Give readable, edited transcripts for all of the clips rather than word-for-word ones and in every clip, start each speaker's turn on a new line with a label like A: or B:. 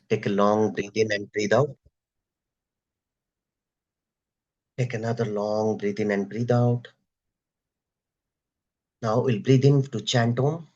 A: Take a long breath in and breathe out. Take another long breath in and breathe out. Now we'll breathe in to chant Om.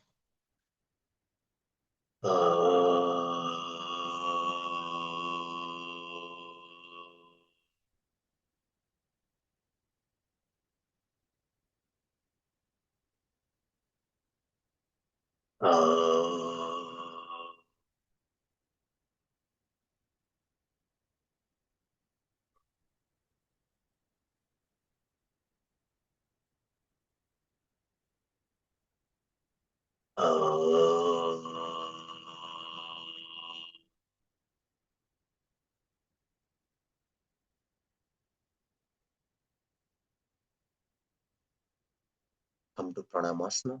A: Come to Pranamasana.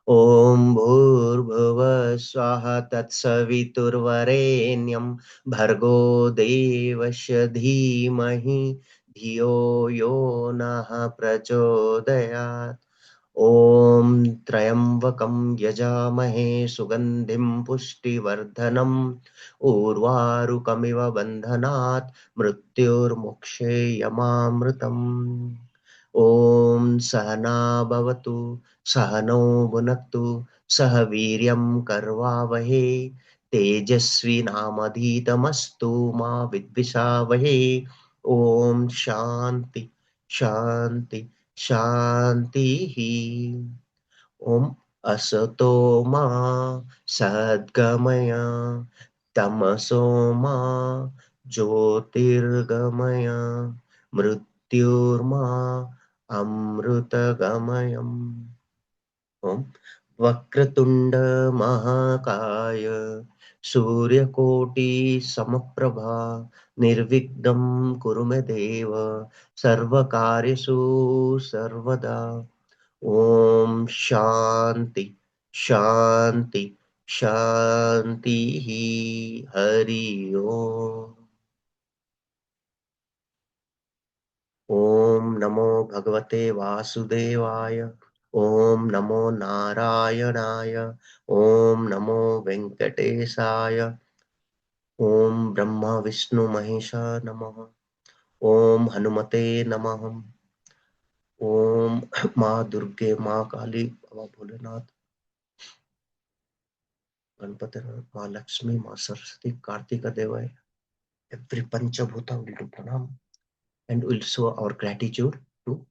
A: ॐ भूर्भुवः स्वः तत्सवितुर्वरेण्यं भर्गो देवस्य धीमहि धियो यो नः प्रचोदयात् ॐ त्र्यम्बकं यजामहे सुगन्धिं पुष्टिवर्धनम् उर्वारुकमिव बन्धनात् मृत्युर्मुक्षेयमामृतम् ॐ सहना भवतु सहनौ भुनक्तु सह वीर्यं करवावहे तेजस्विनामधीतमस्तु मा विद्विषावहे ॐ शान्ति शान्ति शान्तिः ॐ असतो मा सद्गमय तमसो मा ज्योतिर्गमय मृत्युर्मा अमृतगमयम् ॐ वक्रतुण्ड महाकाय सूर्यकोटि समप्रभा निर्विघ्नं कुरु मे देव सर्वकार्येषु सर्वदा ॐ शान्ति शान्ति शान्तिः हरि ओम् ॐ नमो भगवते वासुदेवाय ॐ नमो नारायणाय ॐ नमो वेङ्कटेशाय ॐ ब्रह्मा विष्णु महेशा नमः ॐ हनुमते नमः ॐ माँ दुर्गे माँ काली बाबा भोलेनाथ गणपति माँ लक्ष्मी माँ सरस्वती कार्तिका देवाय every panchabhuta will do pranam and will show our gratitude to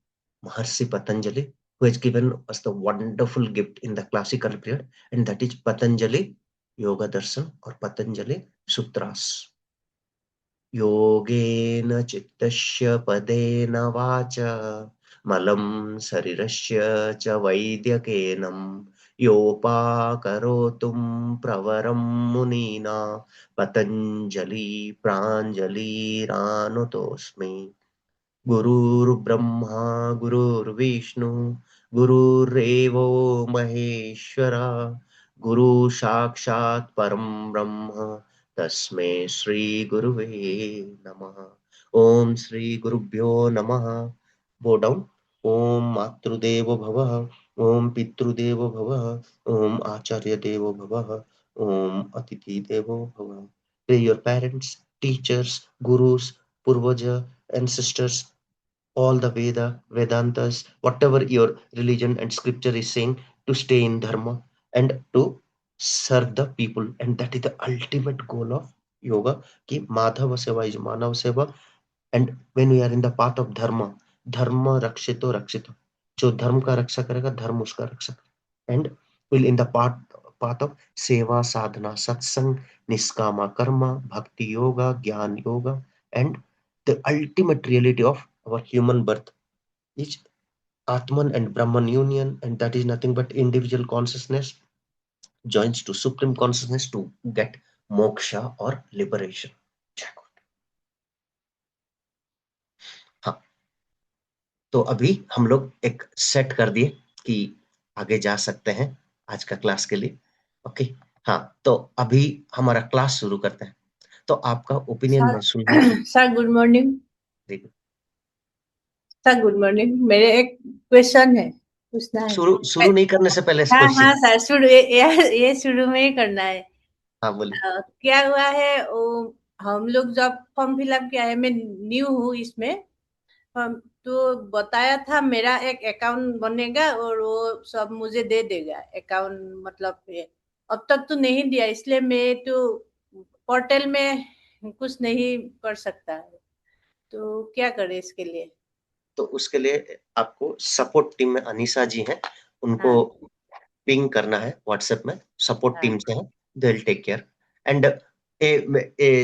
A: Maharshi Patanjali, who has given us the wonderful gift in the classical period, and that is Patanjali Yoga Darshan or Patanjali Sutras. योगेन चित्तस्य पदेन वाचा मलं शरीरस्य च वैद्यकेनं योपाकरोतुं प्रवरं मुनीना पतञ्जलि प्राञ्जलिरानुतोऽस्मि गुरुर्ब्रह्मा गुरुर्विष्णु गुरुरेवो महेश्वरा गुरु साक्षात् परं ब्रह्म तस्मै श्री गुरुवे नमः ओम श्री गुरुभ्यो नमः बो डाउन ओम मातृदेवो भवः ओम पितृदेवो भवः ओम आचार्य देवो भवः ओम अतिथि देवो भवः pray your parents teachers gurus purvaja ancestors all the Vedantas, whatever your religion and scripture is saying, to stay in dharma and to serve the people. And that is the ultimate goal of yoga. Ki Madhava Seva is Manav Seva. And when we are in the path of dharma, dharma rakshito rakshito. जो धर्म का रक्षा करेगा धर्म उसका रक्षा करेगा and will in the path of seva sadhana satsang niskama karma bhakti yoga gyan yoga and the ultimate reality of our human birth is Atman and Brahman union, and that is nothing but individual consciousness joins to supreme consciousness to get moksha or liberation. हाँ, तो अभी हम लोग एक set कर दिए कि आगे जा सकते हैं आज का क्लास के लिए। ओके, हाँ, तो अभी हमारा क्लास शुरू करते हैं। तो आपका ओपिनियन मैं सुनना चाहूँ।
B: Sir good morning. Sir good morning, मेरे एक क्वेश्चन है, पूछना है।
A: शुरू नहीं करने से पहले
B: हाँ
A: क्वेश्चन।
B: सर, शुरू ये शुरू में ही करना है।
A: हाँ बोलिए।
B: क्या हुआ है वो, हम लोग जब फॉर्म फिलअप किया है, मैं न्यू हूँ इसमें। हम तो बताया था मेरा एक अकाउंट बनेगा और वो सब मुझे दे देगा अकाउंट, मतलब ये अब तक तो नहीं दिया, इसलिए मैं तो पोर्टल में कुछ नहीं कर सकता है। तो क्या करें इसके लिए?
A: तो उसके लिए आपको सपोर्ट टीम में अनीसा जी हैं, उनको
B: हाँ,
A: पिंग करना है व्हाट्सएप में। सपोर्ट टीम
B: हाँ,
A: से है, they will take care. And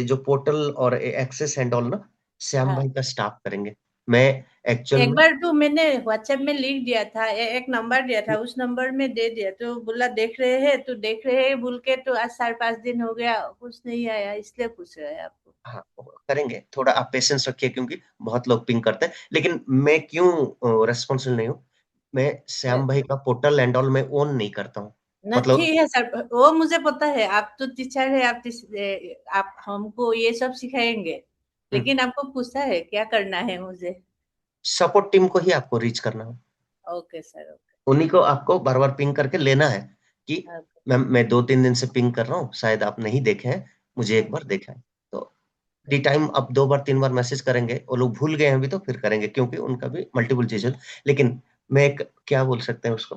A: जो पोर्टल और एक्सेस एंड ऑल ना, श्याम
B: हाँ।
A: भाई का स्टाफ करेंगे। मैं एक्चुअल
B: एक
A: में,
B: बार तो मैंने व्हाट्सएप में लिख दिया था, एक नंबर दिया था, उस नंबर में दे दिया तो बोला देख रहे हैं, तो देख रहे हैं बोल के, तो आज 4-5 दिन हो गया, कुछ नहीं आया, इसलिए पूछ रहे हैं आपको।
A: हाँ करेंगे, थोड़ा आप पेशेंस रखिए क्योंकि बहुत लोग पिंग करते हैं। लेकिन मैं क्यों रेस्पॉन्सिबल नहीं हूँ, मैं श्याम भाई का पोर्टल एंड ऑल में ओन नहीं करता हूँ।
B: न
A: मतलब
B: ठीक है सर, वो मुझे पता है, आप तो टीचर है, आप हमको ये सब सिखाएंगे, लेकिन आपको पूछा है क्या करना है मुझे।
A: सपोर्ट टीम को ही आपको रीच करना है,
B: ओके सर, ओके।
A: उन्हीं को आपको बार बार पिंग करके लेना है कि
B: ओके।
A: मैं 2-3 दिन से पिंग कर रहा हूँ, शायद आप नहीं देखे हैं, मुझे एक बार देखा है। तो डी टाइम अब 2 बार 3 बार मैसेज करेंगे, वो लोग भूल गए हैं अभी तो फिर करेंगे, क्योंकि उनका भी मल्टीपल चीज है। लेकिन मैं एक क्या बोल सकते हैं उसको,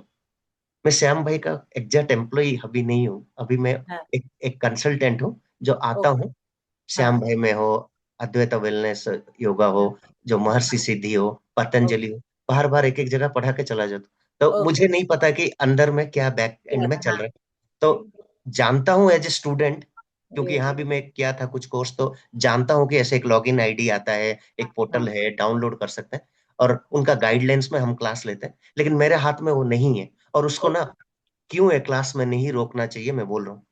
A: मैं श्याम भाई का एग्जैक्ट एम्प्लॉई अभी नहीं हूँ, अभी मैं
B: हाँ।
A: एक कंसल्टेंट हूँ जो आता
B: ओके।
A: हूँ। श्याम
B: हाँ।
A: भाई में हो, अद्वैत वेलनेस योगा हो,
B: हाँ।
A: जो महर्षि सिद्धि हो, पतंजलि
B: ओके।
A: हो, बार बार एक एक जगह पढ़ा के चला जाता। तो
B: ओके।
A: मुझे नहीं पता कि अंदर में क्या बैक एंड
B: क्या?
A: में चल
B: हाँ।
A: रहा है। तो जानता हूँ एज ए स्टूडेंट, क्योंकि
B: ये
A: यहाँ भी मैं किया था कुछ कोर्स, तो जानता हूँ कि ऐसे एक लॉगिन आईडी आता है, एक पोर्टल
B: हाँ।
A: है, डाउनलोड कर सकते हैं, और उनका गाइडलाइंस में हम क्लास लेते हैं। लेकिन मेरे हाथ में वो नहीं है, और उसको ना
B: ओके।
A: क्यों है क्लास में नहीं रोकना चाहिए, मैं बोल रहा हूँ।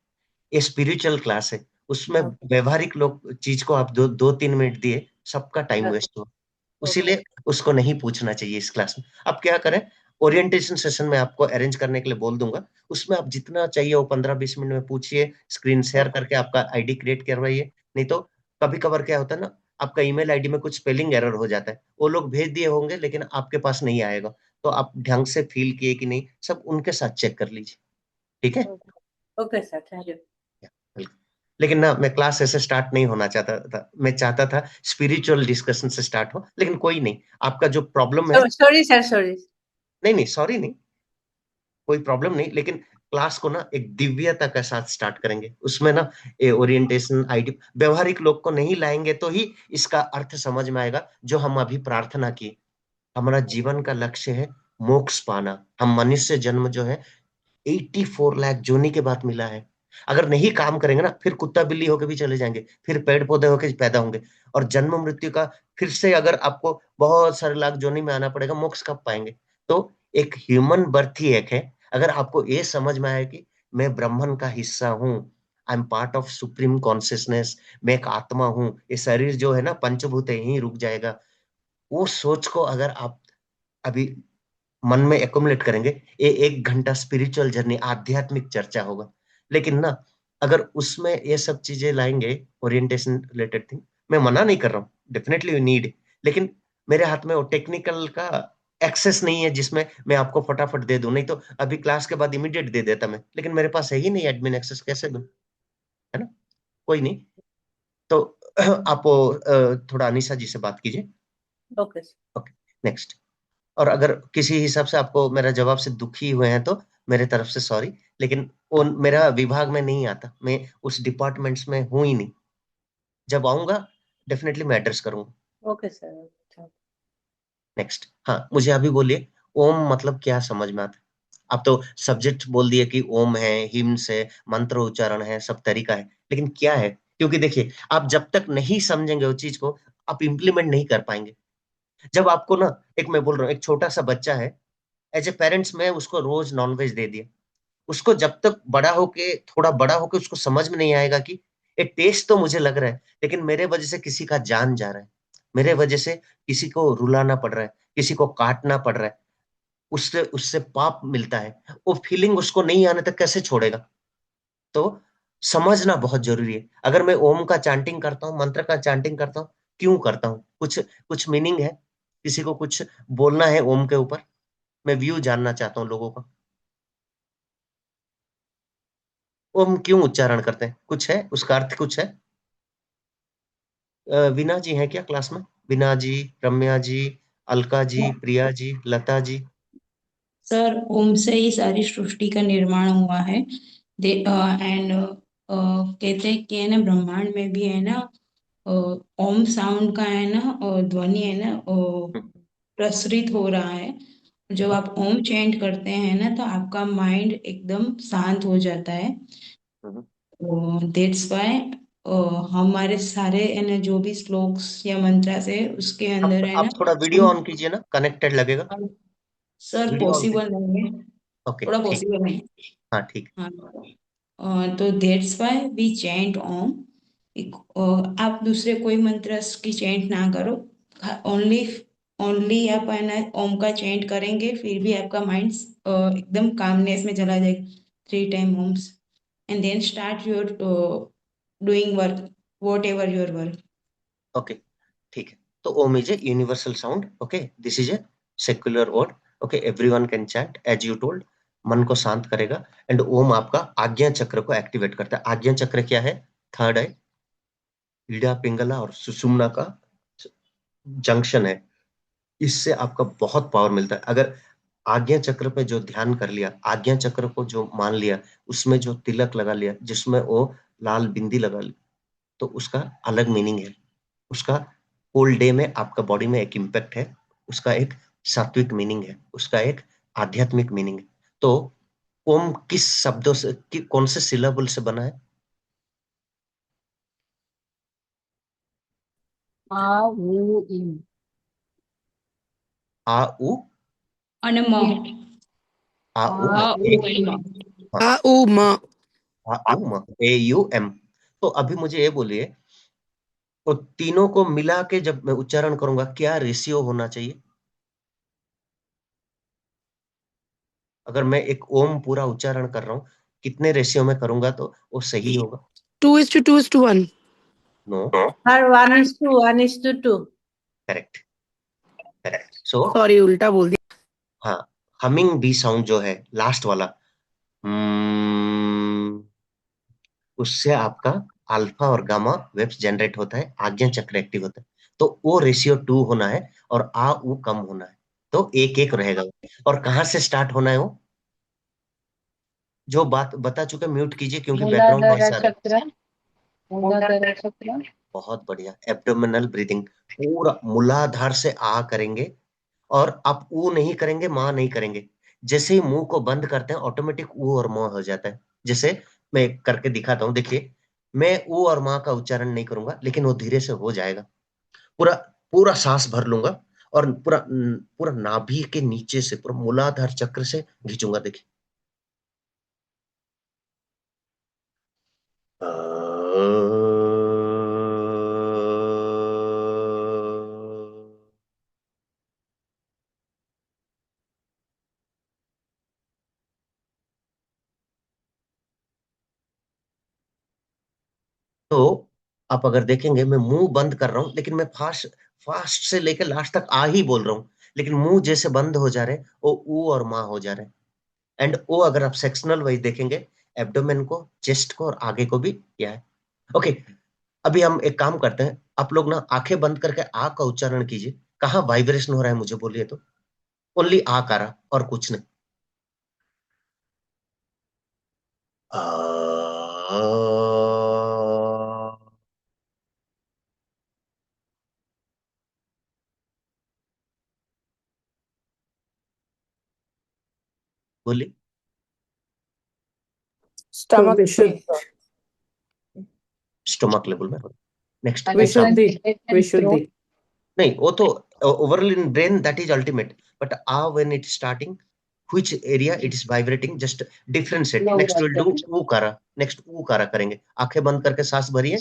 A: ये स्पिरिचुअल क्लास है, उसमें
B: ओके।
A: व्यवहारिक लोग चीज को आप 2-3 मिनट दिए, सबका टाइम वेस्ट हुआ।
B: ओके।
A: उसीलिए उसको नहीं पूछना चाहिए इस क्लास में। अब क्या करें, ओरिएंटेशन सेशन में आपको अरेंज करने के लिए बोल दूंगा, उसमें आप जितना चाहिए वो 15-20 मिनट में पूछिए, स्क्रीन शेयर करके आपका आईडी क्रिएट करवाइए। नहीं तो कभी कभार क्या होता है ना, आपका ईमेल आईडी में कुछ स्पेलिंग एरर हो जाता है, वो लोग भेज दिए होंगे लेकिन आपके पास नहीं आएगा, तो आप ढंग से फिल किए कि नहीं, सब उनके साथ चेक कर लीजिए। ठीक है।
B: Okay. Okay sir, thank you.
A: बिल्कुल। लेकिन ना, मैं क्लास ऐसे स्टार्ट नहीं होना चाहता था, मैं चाहता था स्पिरिचुअल डिस्कशन से स्टार्ट हो, लेकिन कोई नहीं। आपका जो प्रॉब्लम है,
B: सॉरी सर, सॉरी।
A: नहीं नहीं सॉरी नहीं, कोई प्रॉब्लम नहीं, लेकिन क्लास को ना एक दिव्यता के साथ स्टार्ट करेंगे, उसमें ना ये ओरिएंटेशन आईडी व्यवहारिक लोग को नहीं लाएंगे तो ही इसका अर्थ समझ में आएगा, जो हम अभी प्रार्थना की। हमारा जीवन का लक्ष्य है मोक्ष पाना। हम मनुष्य जन्म जो है 84 लाख जोनी के बाद मिला है। अगर नहीं काम करेंगे ना, फिर कुत्ता बिल्ली होके भी चले जाएंगे, फिर पेड़ पौधे होके पैदा होंगे, और जन्म मृत्यु का फिर से अगर आपको बहुत सारे लाख जोनी में आना पड़ेगा, मोक्ष कब पाएंगे? तो एक ह्यूमन बर्थ ही एक है। अगर आपको ये समझ में आए कि मैं ब्रह्मन का हिस्सा हूँ, I am part of supreme consciousness, मैं एक आत्मा हूँ, ये शरीर जो है ना पंचभूत है, यहीं रुक जाएगा, वो सोच को अगर आप अभी मन में एकोमुलेट करेंगे, ये 1 घंटा स्पिरिचुअल जर्नी, आध्यात्मिक चर्चा होगा। लेकिन ना, अगर उसमें ये सब चीजें लाएंगे, ओरिएंटेशन रिलेटेड थिंग, मैं मना नहीं कर रहा हूँ, डेफिनेटली यू नीड, लेकिन मेरे हाथ में वो टेक्निकल का एक्सेस नहीं है जिसमें मैं आपको फटाफट दे दूं। नहीं तो अभी क्लास के बाद इमीडिएट दे देता मैं, लेकिन मेरे पास है ही नहीं एडमिन एक्सेस, कैसे दूं? है ना। कोई नहीं। तो आप वो, थोड़ा अनीसा जी से बात कीजिए।
B: Okay sir.
A: Okay, next. और अगर किसी हिसाब से आपको मेरा जवाब से दुखी हुए हैं तो मेरे तरफ से सॉरी, लेकिन वो मेरा विभाग में नहीं आता, मैं उस डिपार्टमेंट्स में हूं ही नहीं। जब आऊंगा डेफिनेटली मैं एड्रेस करूंगा।
B: Okay sir.
A: नेक्स्ट, हाँ मुझे अभी बोलिए, ओम मतलब क्या समझ में आता है? आप तो सब्जेक्ट बोल दिए कि ओम है, हिम्स है, मंत्र उच्चारण है, सब तरीका है, लेकिन क्या है? क्योंकि देखिए, आप जब तक नहीं समझेंगे वो चीज को, आप इंप्लीमेंट नहीं कर पाएंगे। जब आपको ना, एक मैं बोल रहा हूँ, एक छोटा सा बच्चा है, एज ए पेरेंट्स में उसको रोज नॉनवेज दे दिया, उसको जब तक बड़ा होके, थोड़ा बड़ा होके उसको समझ में नहीं आएगा कि ये टेस्ट तो मुझे लग रहा है, लेकिन मेरे वजह से किसी का जान जा रहा है, मेरे वजह से किसी को रुलाना पड़ रहा है, किसी को काटना पड़ रहा है, उससे उससे पाप मिलता है, वो फीलिंग उसको नहीं आने तक कैसे छोड़ेगा? तो समझना बहुत जरूरी है। अगर मैं ओम का चैंटिंग करता हूँ, मंत्र का चैंटिंग करता हूँ, क्यों करता हूँ? कुछ कुछ मीनिंग है, किसी को कुछ बोलना है ओम के ऊपर, मैं व्यू जानना चाहता हूँ लोगों का। ओम क्यों उच्चारण करते हैं, कुछ है उसका अर्थ, कुछ है? वीना जी हैं क्या क्लास में? वीना जी, रम्या जी, अलका जी, प्रिया जी, लता जी।
C: सर ओम से ही सारी सृष्टि का निर्माण हुआ है। एंड कहते हैं कि है ना, ब्रह्मांड में भी है ना, अ, ओम साउंड का है ना, ध्वनि है ना,
A: हम्म,
C: प्रसरित हो रहा है। जब
A: हम्म,
C: आप ओम चैंट करते हैं ना, तो आपका माइंड एकदम शांत हो जाता है।
A: हम्म।
C: दैट्स वाई हमारे सारे है ना, जो भी श्लोक्स या मंत्रास है उसके अंदर है ना।
A: आप थोड़ा वीडियो ऑन कीजिए ना, कनेक्टेड लगेगा।
C: सर
A: वीडियो ऑन कीजिए।
C: पॉसिबल नहीं है,
A: ओके
C: थोड़ा
A: ठीक।
C: पॉसिबल नहीं।
A: हाँ ठीक।
C: हाँ, तो दैट्स व्हाई वी चैंट ओम। आप दूसरे कोई मंत्र की चैंट ना करो, ओनली ओनली आप है ना ओम का चैंट करेंगे, फिर भी आपका माइंड एकदम कामनेस में चला जाएगा। 3 time Oms and then start your doing work, whatever your work.
A: Okay ठीक है। तो Om is a universal sound, okay, this is a secular word, okay, everyone can chant as you told. मन को शांत करेगा। एंड ओम आपका आज्ञा चक्र को एक्टिवेट करता है। आज्ञा चक्र क्या है? थर्ड है, ईड़ा पिंगला और सुषुम्ना का जंक्शन है। इससे आपका बहुत पावर मिलता है। अगर आज्ञा चक्र पे जो ध्यान कर लिया, आज्ञा चक्र को जो मान लिया, उसमें जो तिलक लगा लिया, जिसमें वो लाल बिंदी लगा ली, तो उसका अलग मीनिंग है। उसका होल डे में आपका बॉडी में एक इम्पैक्ट है। उसका एक सात्विक मीनिंग है, उसका एक आध्यात्मिक मीनिंग है। तो ओम किस शब्दों से कौन से सिलेबल से बना है?
C: आ वो इन
A: आ उ,
C: અને મ
A: आ उ
C: आ
A: म,
C: उ
A: ए,
C: અને म
A: हाँ,
D: आ उ म
A: आ उ म, ए यू एम। तो अभी मुझे ये बोलिए, तो तीनों को मिला के जब मैं उच्चारण करूंगा, क्या रेशियो होना चाहिए? अगर मैं एक ओम पूरा उच्चारण कर रहा हूँ, कितने रेशियो में करूंगा तो वो सही होगा?
D: 2:2:1।
A: नो।
B: और 1:1:2।
A: करेक्ट। सो
D: सॉरी, उल्टा बोल दिया।
A: हाँ, हमिंग बी साउंड जो है लास्ट वाला, हम्म, उससे आपका अल्फा और गामा वेव्स जनरेट होता है, आज्ञा चक्र एक्टिव होता है। तो वो रेशियो 2 होना है और आ उ कम होना है। तो एक एक रहेगा वो। और कहाँ से स्टार्ट होना है वो? जो बात बता चुके म्यूट कीजिए क्योंकि बैकग्राउंड
C: मूलाधार
A: नॉइस आ रहा है।
C: चक्र, मूलाधार चक्र।
A: बहुत बढ़िया, एब्डोमिनल ब्रीदिंग। पूरा मूलाधार से आ करेंगे, और आप ऊ नहीं करेंगे, माँ नहीं करेंगे। जैसे ही मुंह को बंद करते हैं, ऑटोमेटिक ऊ और माँ हो जाता है। जैसे मैं करके दिखाता हूँ, देखिए। मैं ऊ और माँ का उच्चारण नहीं करूंगा, लेकिन वो धीरे से हो जाएगा। पूरा पूरा सांस भर लूंगा, और पूरा पूरा नाभि के नीचे से पूरा मूलाधार चक्र से खींचूंगा, देखिए। तो आप अगर देखेंगे, मैं मुंह बंद कर रहा हूं, लेकिन मैं फास्ट फास्ट से लेकर लास्ट तक आ ही बोल रहा हूं। लेकिन मुंह जैसे बंद हो जा रहे हैं, वो ऊ और माँ हो जा रहे हैं। एंड ओ अगर आप सेक्शनल वाइज देखेंगे, एब्डोमेन को, चेस्ट को और आगे को भी किया है। ओके। अभी हम एक काम करते हैं, आप लोग ना आंखें बंद करके आ का उच्चारण कीजिए। कहाँ वाइब्रेशन हो रहा है मुझे बोलिए तो। ओनली आ का रहा और कुछ नहीं। आ, बोलिए।
D: स्टमक पे।
A: स्टोमक लेवल में। नेक्स्ट दूसरा।
D: विशुद्धि। विशुद्धि।
A: नहीं, वो तो overall in brain that is ultimate. But ah when it starting, which area it is vibrating, just differentiate. Next we'll do ऊकारा। नेक्स्ट ऊकारा करेंगे, आंखें बंद करके सांस भरिए।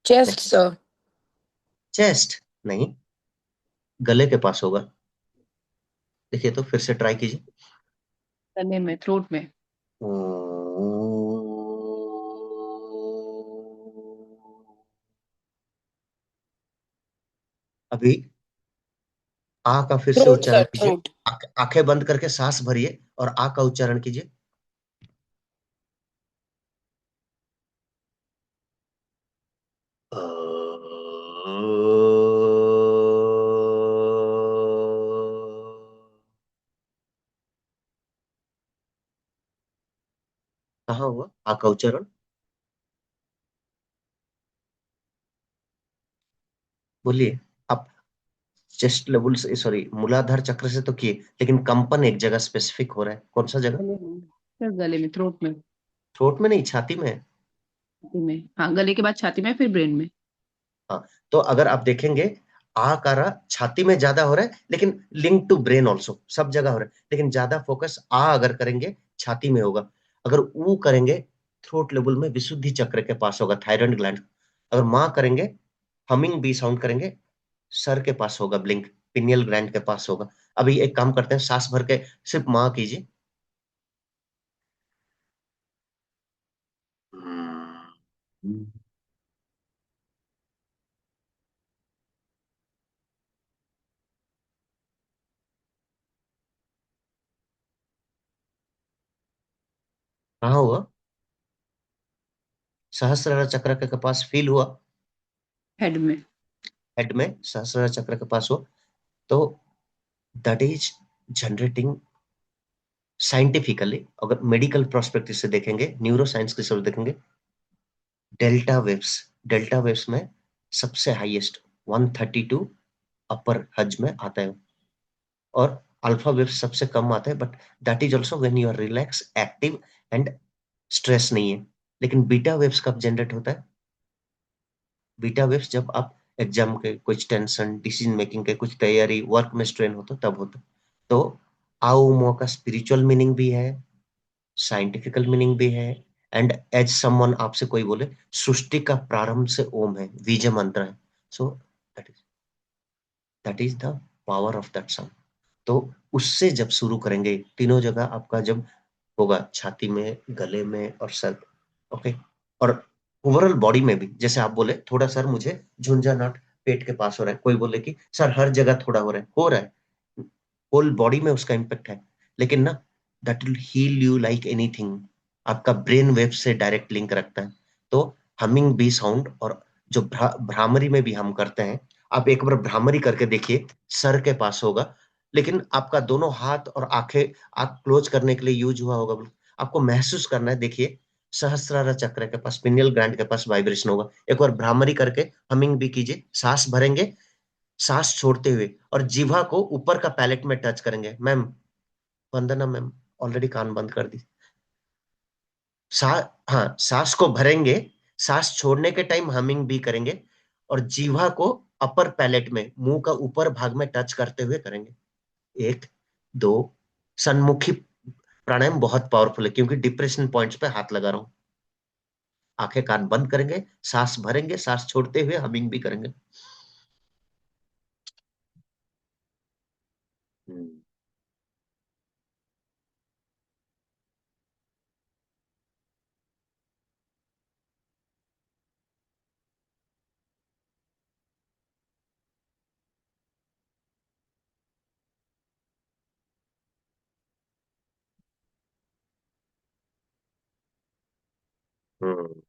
D: Chest sir.
A: चेस्ट नहीं, गले के पास होगा। देखिए तो फिर से ट्राई कीजिए।
E: गले में, थ्रोट में।
A: अभी आ का फिर से
D: थ्रोट
A: उच्चारण
D: सर,
A: कीजिए।
D: थ्रोट।
A: आंखें बंद करके सांस भरिए और आ का उच्चारण कीजिए। कहाँ हुआ आ का उच्चारण? बोलिए आप। चेस्ट लेवल से, सॉरी, मूलाधार चक्र से तो किए, लेकिन कंपन एक जगह स्पेसिफिक हो रहा है। कौन सा जगह?
E: गले में सर, गले में, थ्रोट में।
A: थ्रोट में नहीं, छाती में है।
E: छाती में, हाँ, गले के बाद छाती में, फिर ब्रेन में।
A: हाँ, तो अगर आप देखेंगे आ का रा छाती में ज्यादा हो रहा है, लेकिन लिंक टू ब्रेन ऑल्सो, सब जगह हो रहा है, लेकिन ज्यादा फोकस आ अगर करेंगे छाती में होगा। अगर ऊ करेंगे थ्रोट लेवल में विशुद्धि चक्र के पास होगा, थायराइड ग्लैंड। अगर माँ करेंगे, हमिंग बी साउंड करेंगे, सर के पास होगा, ब्लिंक पिनियल ग्लैंड के पास होगा। अभी एक काम करते हैं, सांस भर के सिर्फ माँ कीजिए। कहाँ हुआ? सहस्रार चक्र के पास फील हुआ?
E: हेड में।
A: हेड में सहस्रार चक्र के पास हो, तो दैट इज जनरेटिंग साइंटिफिकली। अगर मेडिकल प्रोस्पेक्टिव से देखेंगे, न्यूरो साइंस की तरफ देखेंगे, डेल्टा वेव्स, डेल्टा वेव्स में सबसे हाईएस्ट 132 अपर हज में आता है, और अल्फा वेव्स सबसे कम आता है, but that is also when you are relax, active and stress नहीं है। लेकिन बीटा वेव्स कब जनरेट होता है? बीटा वेव्स जब आप एग्जाम के कुछ टेंशन, डिसीजन मेकिंग के कुछ तैयारी, वर्क में स्ट्रेन होता तब होता। तो आओ मो का स्पिरिचुअल मीनिंग भी है, साइंटिफिकल मीनिंग भी है, एंड एज समवन आपसे कोई बोले सृष्टि का प्रारंभ से ओम है, बीज मंत्र है। So that is that is the power of that sound. तो उससे जब शुरू करेंगे, तीनों जगह आपका जब होगा, छाती में, गले में और सर, ओके, और ओवरऑल बॉडी में भी, जैसे आप बोले थोड़ा सर मुझे झुंझानाट पेट के पास हो रहा है, कोई बोले कि सर हर जगह थोड़ा हो रहा है, होल बॉडी में उसका इम्पेक्ट है, लेकिन ना, that will heal you like anything. आपका ब्रेन वेव से डायरेक्ट लिंक रखता है। तो हमिंग बी साउंड, और जो भ्रामरी में भी हम करते हैं, आप एक बार भ्रामरी करके देखिए, सर के पास होगा, लेकिन आपका दोनों हाथ और आंखें, आंख क्लोज करने के लिए यूज हुआ होगा। आपको महसूस करना है, देखिए सहस्रार चक्र के पास, पिनियल ग्लैंड के पास वाइब्रेशन होगा। एक बार भ्रामरी करके हमिंग भी कीजिए, सांस भरेंगे, सांस छोड़ते हुए, और जीवा को ऊपर का पैलेट में टच करेंगे। मैम, वंदना मैम ऑलरेडी कान बंद कर दी। सा हाँ, सांस को भरेंगे, सांस छोड़ने के टाइम हमिंग भी करेंगे, और जीवा को अपर पैलेट में, मुंह का ऊपर भाग में टच करते हुए करेंगे। एक, दो, सन्मुखी प्राणायाम बहुत पावरफुल है, क्योंकि डिप्रेशन पॉइंट्स पे हाथ लगा रहा हूं। आंखें कान बंद करेंगे, सांस भरेंगे, सांस छोड़ते हुए हमिंग भी करेंगे। हम्म। हम्म।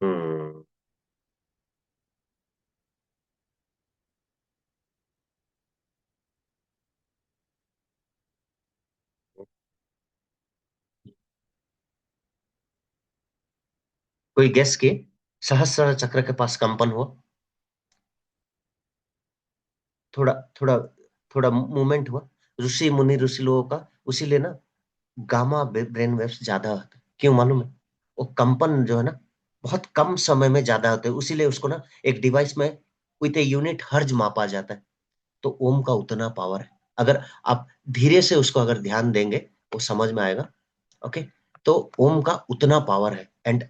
A: हम्म। कोई गेस की? सहस्त्र चक्र के पास कंपन हुआ, थोड़ा थोड़ा थोड़ा मूवमेंट हुआ, ऋषि मुनि ऋषि लोगों का, उसीलिए ना गामा ब्रेन वेव्स ज्यादा होते हैं। क्यों मालूम है? वो कंपन जो है ना, बहुत कम समय में ज्यादा होते हैं, उसीलिए उसको ना एक डिवाइस में विथ ए यूनिट हर्ज मापा जाता है। तो ओम का उतना पावर है। अगर आप धीरे से उसको अगर ध्यान देंगे वो समझ में आएगा। ओके, तो ओम का उतना पावर है। एंड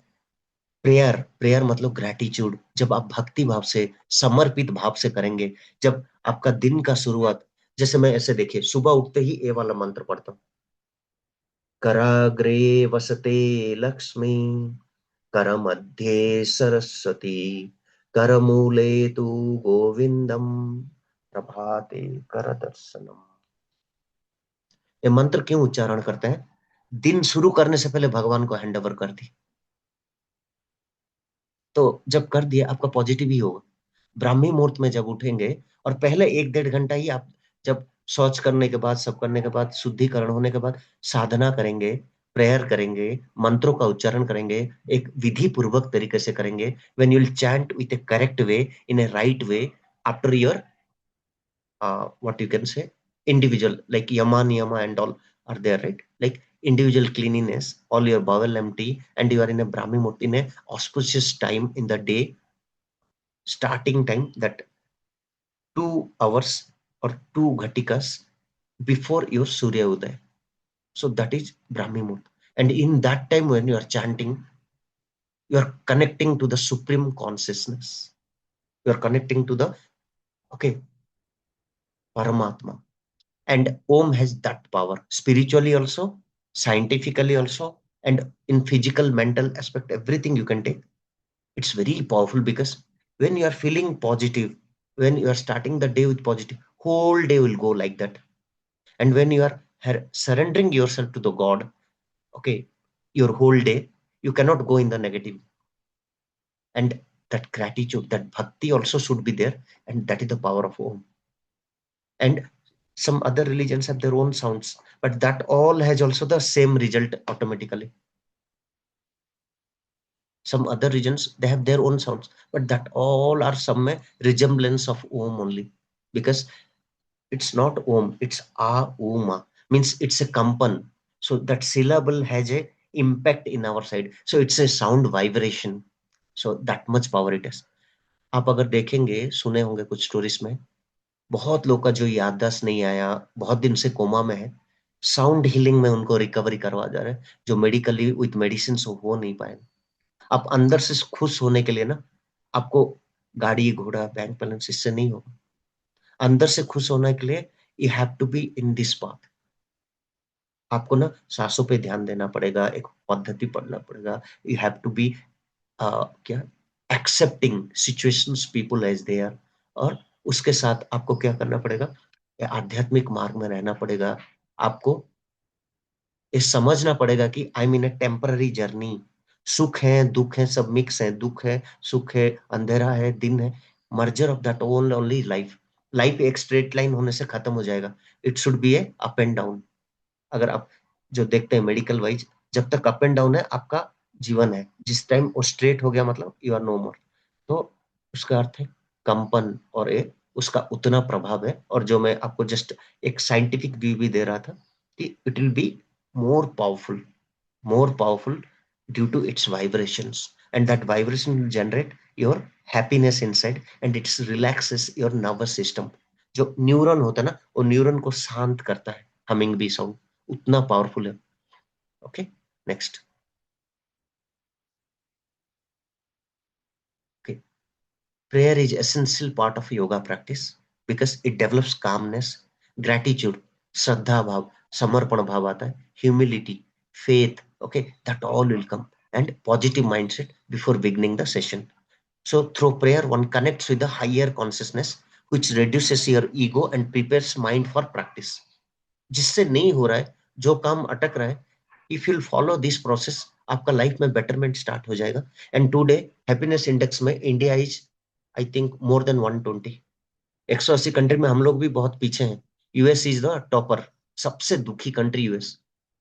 A: प्रेयर, प्रेयर मतलब ग्रेटिट्यूड, जब आप भक्ति भाव से, समर्पित भाव से करेंगे, जब आपका दिन का शुरुआत, जैसे मैं ऐसे देखिए सुबह उठते ही ये वाला मंत्र पढ़ता हूँ, कराग्रे वसते लक्ष्मी, कर मध्ये सरस्वती, कर मूले तु गोविंदम, प्रभाते कर दर्शनम। ये मंत्र क्यों उच्चारण करते हैं? दिन शुरू करने से पहले भगवान को हैंड ओवर कर दी, तो जब कर दिया आपका पॉजिटिव ही होगा। ब्राह्मी मुहूर्त में जब उठेंगे और पहले 1-1.5 घंटा ही आप जब शौच करने के बाद, सब करने के बाद, शुद्धिकरण होने के बाद साधना करेंगे, प्रेयर करेंगे, मंत्रों का उच्चारण करेंगे, एक विधि पूर्वक तरीके से करेंगे, when you will chant with A correct way, in A right way, after your what you can say, individual, like yama niyama and all are there, right? Like individual cleanliness, all your bowel empty, and you are in a brahmi murti, in a auspicious time in the day, starting time, that 2 hours or 2 ghatikas before your surya uday. So that is brahmi murti. And in that time when you are chanting, you are connecting to the supreme consciousness, you are connecting to the, okay, paramatma. And Om has that power spiritually also, scientifically also, and in physical, mental aspect, everything you can take. It's very powerful because when you are feeling positive, when you are starting the day with positive, whole day will go like that. And when you are surrendering yourself to the God, okay, your whole day, you cannot go in the negative. And that gratitude, that bhakti also should be there. And that is the power of Om. And some other religions have their own sounds, but that all has also the same result automatically. Some other regions, they have their own sounds, but that all are some resemblance of Om only, because it's not Om, it's A Uma, means it's a kampan. So that syllable has a impact in our side. So it's a sound vibration. So that much power it has. आप अगर देखेंगे, सुने होंगे कुछ stories में, बहुत लोग का जो याददाश्त नहीं आया, बहुत दिन से कोमा में है, साउंड हीलिंग में उनको रिकवरी करवा जा रहा है, जो मेडिकली विथ मेडिसिन हो नहीं पाए। आप अंदर से खुश होने के लिए ना, आपको गाड़ी घोड़ा बैंक बैलेंस इससे नहीं होगा। अंदर से खुश होने के लिए you have to be in this path. आपको ना सांसों पे ध्यान देना पड़ेगा, एक पद्धति पढ़ना पड़ेगा। यू हैव टू बी क्या, accepting situations people as they are, और उसके साथ आपको क्या करना पड़ेगा, आध्यात्मिक मार्ग में रहना पड़ेगा। आपको ये समझना पड़ेगा कि I mean A temporary journey. सुख है, दुख है, सब मिक्स है, दुख है, सुख है, अंधेरा है, दिन है, merger of that only life. Life एक स्ट्रेट लाइन होने से खत्म हो जाएगा, it should be A up and down. अगर आप जो देखते हैं मेडिकल वाइज, जब तक अप एंड डाउन है आपका जीवन है, जिस टाइम वो स्ट्रेट हो गया मतलब यू आर नो मोर। तो उसका अर्थ है कंपन, और ये उसका उतना प्रभाव है। और जो मैं आपको जस्ट एक साइंटिफिक व्यू भी दे रहा था कि it will be more powerful due to its vibrations, and that vibration will generate your happiness inside, and it relaxes your nervous system। जो न्यूरॉन होता है ना, वो न्यूरॉन को शांत करता है, हमिंग बी साउंड उतना पावरफुल है। Okay, next. Okay, prayer is essential part of yoga practice because it develops calmness, gratitude, श्रद्धा भाव, समर्पण भाव आता है, humility, faith, okay, that all will come, and positive mindset before beginning the session। So through prayer one connects with the higher consciousness which reduces your ego and prepares mind for practice। जिससे नहीं हो रहा है, जो काम अटक रहा है, if you follow this process, आपका लाइफ में बेटरमेंट स्टार्ट हो जाएगा। एंड टुडे हैप्पीनेस इंडेक्स में India is I think more than 120। 180 country में हम लोग भी बहुत पीछे हैं। यूएस इज द टॉपर, सबसे दुखी कंट्री यूएस।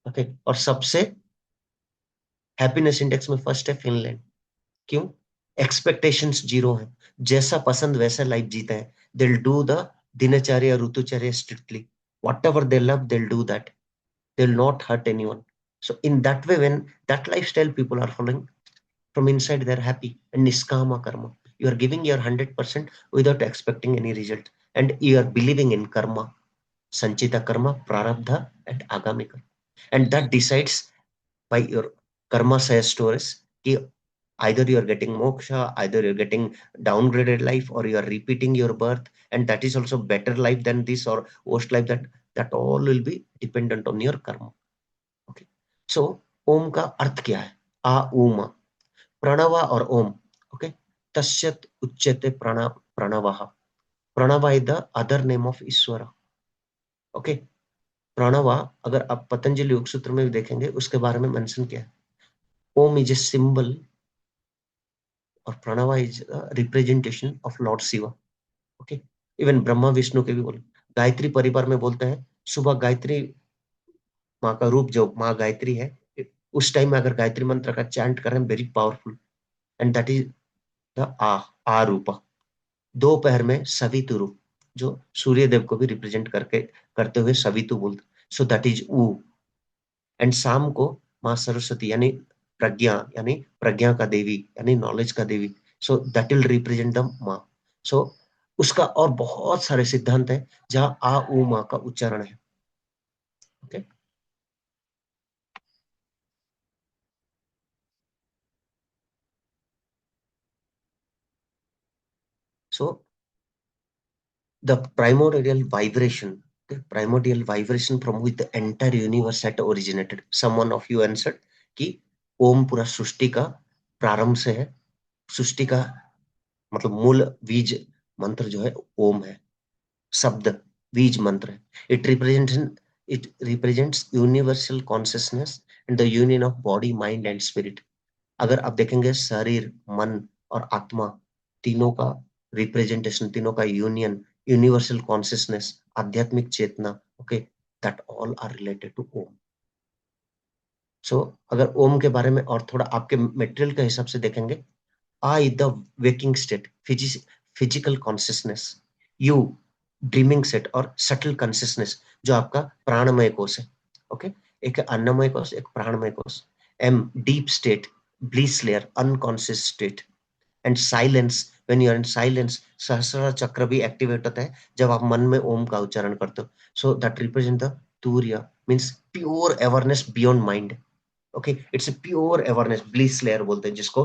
A: ओके, और सबसे हैप्पीनेस इंडेक्स में फर्स्ट है फिनलैंड। क्यों? एक्सपेक्टेशंस जीरो है, जैसा पसंद वैसा लाइफ जीते हैं। दिल डू द दिनचर्या ऋतुचर्या strictly, whatever they love they'll do that, they'll not hurt anyone। So in that way, when that lifestyle people are following, from inside they're happy, and niskama karma, you are giving your 100% without expecting any result, and you are believing in karma, संचिता कर्म, प्रारब्ध and आगामी कर्म, and that decides by your karma says stories कि either you are getting moksha, either you are getting downgraded life, or you are repeating your birth, and that is also better life than this or worst life. That all will be dependent on your karma. Okay. So ओम का अर्थ क्या है? आ ऊमा, प्रणव और ओम. Okay. तस्यत उच्यते प्रणवः. Pranav is the other name of Ishwar. Okay. Pranav अगर आप पतंजलि योग सूत्र में भी देखेंगे उसके बारे में मेंशन किया है. ओम इज ए सिंबल और Pranav is representation of lord Shiva. Okay. Even Brahma Vishnu के भी बोले. गायत्री परिवार में बोलते हैं सुबह गायत्री माँ का रूप जो माँ गायत्री है, उस टाइम में अगर गायत्री मंत्र का चैंट करें very powerful, and that is the आ रूप. दोपहर में सवितु रूप जो सूर्य देव को भी रिप्रेजेंट करके करते हुए सवितु बोलते, सो दैट इज ऊ. एंड शाम को माँ सरस्वती यानी प्रज्ञा, यानी प्रज्ञा का देवी यानी नॉलेज का देवी, so that will represent the माँ. सो उसका और बहुत सारे सिद्धांत है जहां आ ऊ माँ का उच्चारण है. Okay. So the primordial vibration, the primordial vibration from which the entire universe had originated. Someone of you answered कि ओम पूरा सृष्टि का प्रारंभ से है. सृष्टि का मतलब मूल बीज मंत्र जो है ओम है, शब्द बीज मंत्र है. It represents universal consciousness and the union of body, mind and spirit. अगर आप देखेंगे शरीर, मन और आत्मा तीनों का रिप्रेजेंटेशन, तीनों का यूनियन, यूनिवर्सल कॉन्शियसनेस, आध्यात्मिक चेतना. Okay. That all are related to Om. So अगर ओम के बारे में और थोड़ा आपके मेटेरियल के हिसाब से देखेंगे, I the waking state, physical consciousness, you dreaming state और subtle consciousness जो आपका प्राणमय कोश है. ओके. एक अन्नमय कोश, एक प्राणमय कोश. M deep state, bliss layer, unconscious state, and silence. when you are in silence, सहस्र चक्र भी एक्टिवेट होता है जब आप मन में ओम का उच्चारण करते हो. so that represent the तूर्य, means pure awareness beyond mind. Okay. It's a pure awareness, bliss layer बोलते हैं जिसको.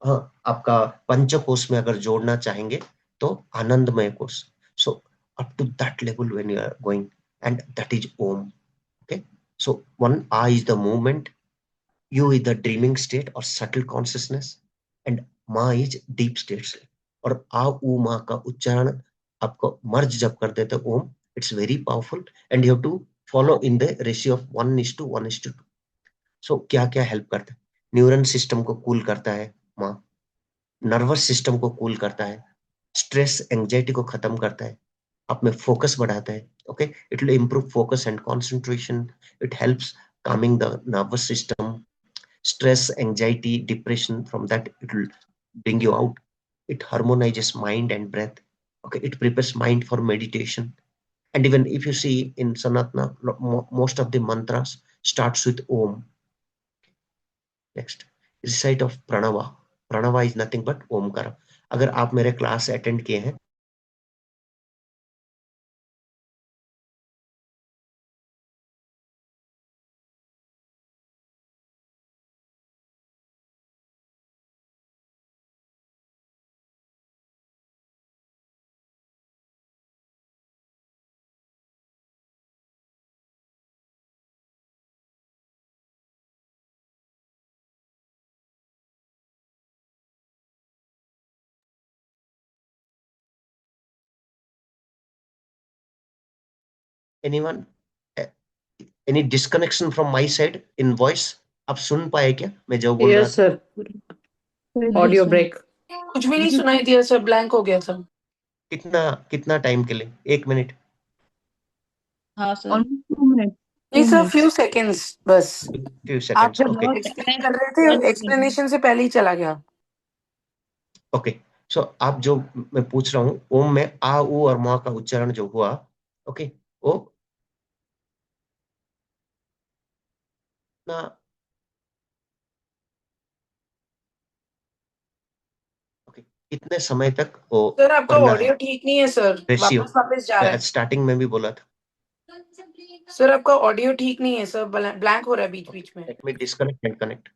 A: हाँ, आपका पंचकोश में अगर जोड़ना चाहेंगे तो आनंदमय कोश. So up to that level when you are going, and that is Om. Okay. So one आ is the movement, U is the dreaming state और सटल कॉन्शियसनेस, एंड मा इज डीप स्टेट. और आ ऊ मा का उच्चारण आपको मर्ज जब कर देते Om, it's very powerful, and you have to follow in the ratio of 1:1:2. So क्या क्या हेल्प करता है? न्यूरन सिस्टम को कूल करता है माँ, नर्वस सिस्टम को कूल करता है, स्ट्रेस एंजाइटी को खत्म करता है, आप में फोकस बढ़ाता है. Okay. It will improve focus and concentration. It helps calming the nervous system, stress, anxiety, depression, from that it will bring you out. It harmonizes mind and breath. Okay. It prepares mind for meditation. And even if you see in Sanatana, most of the mantras starts with Om. Next, recite of प्रणवा. प्रणवा is nothing but ओमकार. अगर आप मेरे class attend किए हैं, anyone, any disconnection from my side in voice? आप सुन पाए क्या मैं जो बोल रहा
D: यस
A: था?
D: Sir, audio break. कुछ भी नहीं सुनाई दिया सर, ब्लैंक हो गया था.
A: कितना कितना टाइम के लिए? 1 मिनट?
C: हाँ सर.
E: Almost 2 minute.
D: नहीं सर, फ्यू सेकंड्स बस.
A: फ्यू
D: आप
A: सेकंड्स.
D: जब
A: ओके.
D: एक्सप्लेन कर रहे थे, एक्सप्लेनेशन से पहले ही चला गया.
A: ओके. सो आप जो मैं पूछ रहा हूँ, ओम में आ उ और मा का उच्चारण जो हुआ, ओके, वो ना, ओके, कितने समय तक वो
D: सर आपका
A: पढ़ना है?
D: ऑडियो ठीक नहीं है सर,
A: रेशियो
D: वापस वापस जा रहा है.
A: स्टार्टिंग में भी बोला था.
D: सर आपका ऑडियो ठीक नहीं है सर, ब्लैंक हो रहा है बीच बीच में।
A: Let me disconnect and connect.